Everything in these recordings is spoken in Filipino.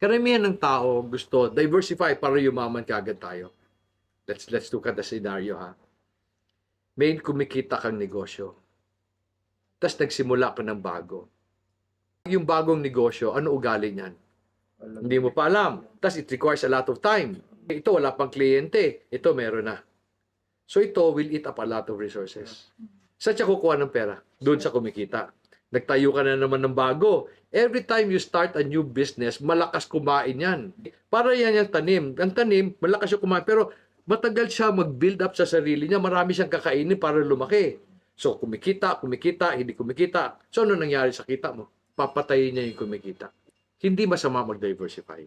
Karamihan ng tao gusto diversify para yumaman kaagad tayo. Let's look at the scenario ha. May kumikita kang negosyo. Tapos nagsimula ka ng bago. Yung bagong negosyo, ano ugali niyan? Hindi mo pa alam. Tapos it requires a lot of time. Ito wala pang kliyente. Ito meron na. So ito will eat up a lot of resources. Saan siya kukuha ng pera? Doon sa kumikita. Nagtayo ka na naman ng bago. Every time you start a new business, malakas kumain yan. Para yan yung tanim. Ang tanim, malakas yung kumain. Pero matagal siya mag-build up sa sarili niya. Marami siyang kakainin para lumaki. So kumikita, hindi kumikita. So ano nangyari sa kita mo? Papatayin niya yung kumikita. Hindi masama mag-diversify.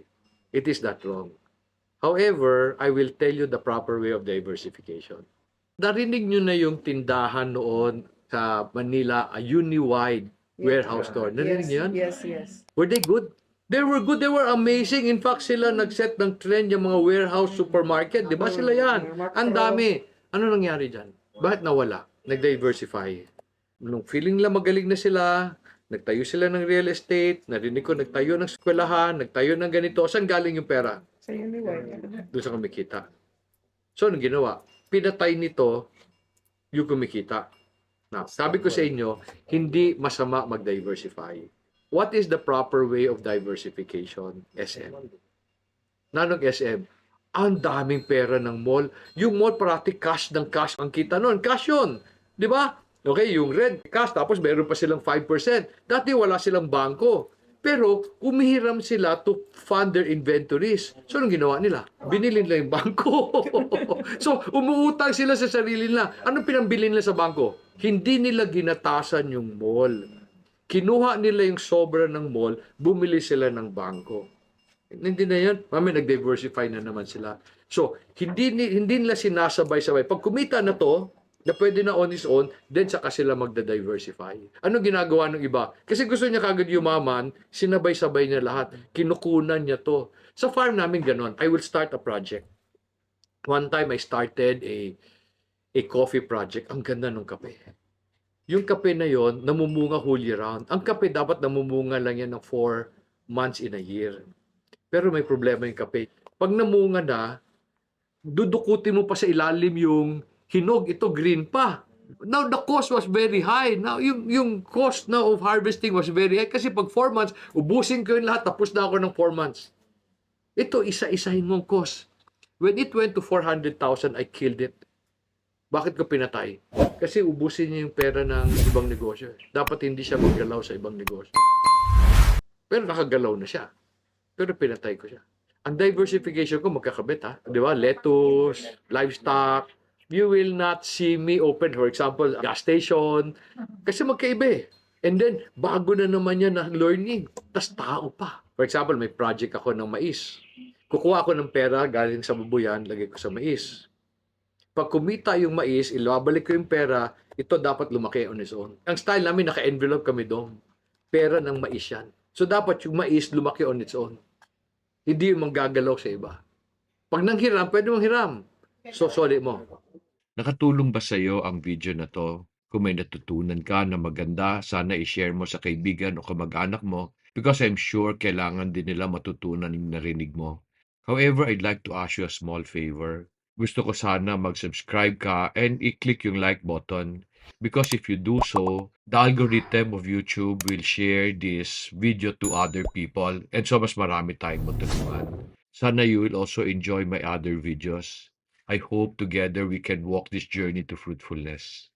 It is not wrong. However, I will tell you the proper way of diversification. Narinig nyo na yung tindahan noon sa Manila, a Uniwide warehouse store. Narinig nyo yan? Yes. Were they good? They were good. They were amazing. In fact, sila nag-set ng trend yung mga warehouse supermarket. Di ba sila yan? Ang dami. Ano nangyari dyan? Bakit nawala? Nag-diversify. Nung feeling lang magaling na sila, nagtayo sila ng real estate, narinig ko nagtayo ng eskwelahan, nagtayo ng ganito. Saan galing yung pera? Sa Uniwide. Doon sa kumikita. So, anong ginawa? Pinatay nito yung kumikita. Now, sabi ko sa inyo, hindi masama mag-diversify. What is the proper way of diversification? SM. Nanong SM? Ang daming pera ng mall. Yung mall parati cash ng cash ang kita noon. Cash yun. Di ba? Okay, yung red cash, tapos meron pa silang 5%. Dati wala silang bangko. Pero umihiram sila to fund their inventories. So, anong ginawa nila? Binili nila yung bangko. So, umuutang sila sa sarili nila. Anong pinambili nila sa bangko? Hindi nila ginatasan yung mall. Kinuha nila yung sobra ng mall, bumili sila ng bangko. Hindi na yan. Mami, nag-diversify na naman sila. So, hindi nila sinasabay-sabay. Pag kumita na to, na pwede na on his own, then saka sila magda-diversify. Ano ginagawa ng iba? Kasi gusto niya kagad yumaman, sinabay-sabay niya lahat. Kinukunan niya to. Sa farm namin ganon, I will start a project. One time I started a coffee project. Ang ganda ng kape. Yung kape na yon namumunga whole year round. Ang kape dapat namumunga lang yan ng 4 months in a year. Pero may problema yung kape. Pag namunga na, dudukutin mo pa sa ilalim yung hinog, ito green pa. Now, the cost was very high. Now, yung cost now of harvesting was very high. Kasi pag 4 months, ubusin ko yung lahat, tapos na ako ng 4 months. Ito, isa-isahin mong cost. When it went to 400,000, I killed it. Bakit ko pinatay? Kasi ubusin niya yung pera ng ibang negosyo. Dapat hindi siya maggalaw sa ibang negosyo. Pero nakagalaw na siya. Pero pinatay ko siya. Ang diversification ko magkakabit ha. Di ba? Lettuce, livestock. You will not see me open, for example, a gas station. Kasi magkaiba eh. And then, bago na naman yan na learning. Tas tao pa. For example, may project ako ng mais. Kukuha ako ng pera galing sa babuyan, lagay ko sa mais. Pag kumita yung mais, ilabalik ko yung pera, ito dapat lumaki on its own. Ang style namin, naka-envelope kami doon. Pera ng mais yan. So, dapat yung mais lumaki on its own. Hindi yung manggagalaw sa iba. Pag nanghiram, pwede mong hiram. So, sorry mo. Nakatulong ba sa iyo ang video na to? Kung may natutunan ka na maganda, sana i-share mo sa kaibigan o kamag-anak mo because I'm sure kailangan din nila matutunan yung narinig mo. However, I'd like to ask you a small favor. Gusto ko sana mag-subscribe ka and i-click yung like button because if you do so, the algorithm of YouTube will share this video to other people and so mas marami tayong matulungan. Sana you will also enjoy my other videos. I hope together we can walk this journey to fruitfulness.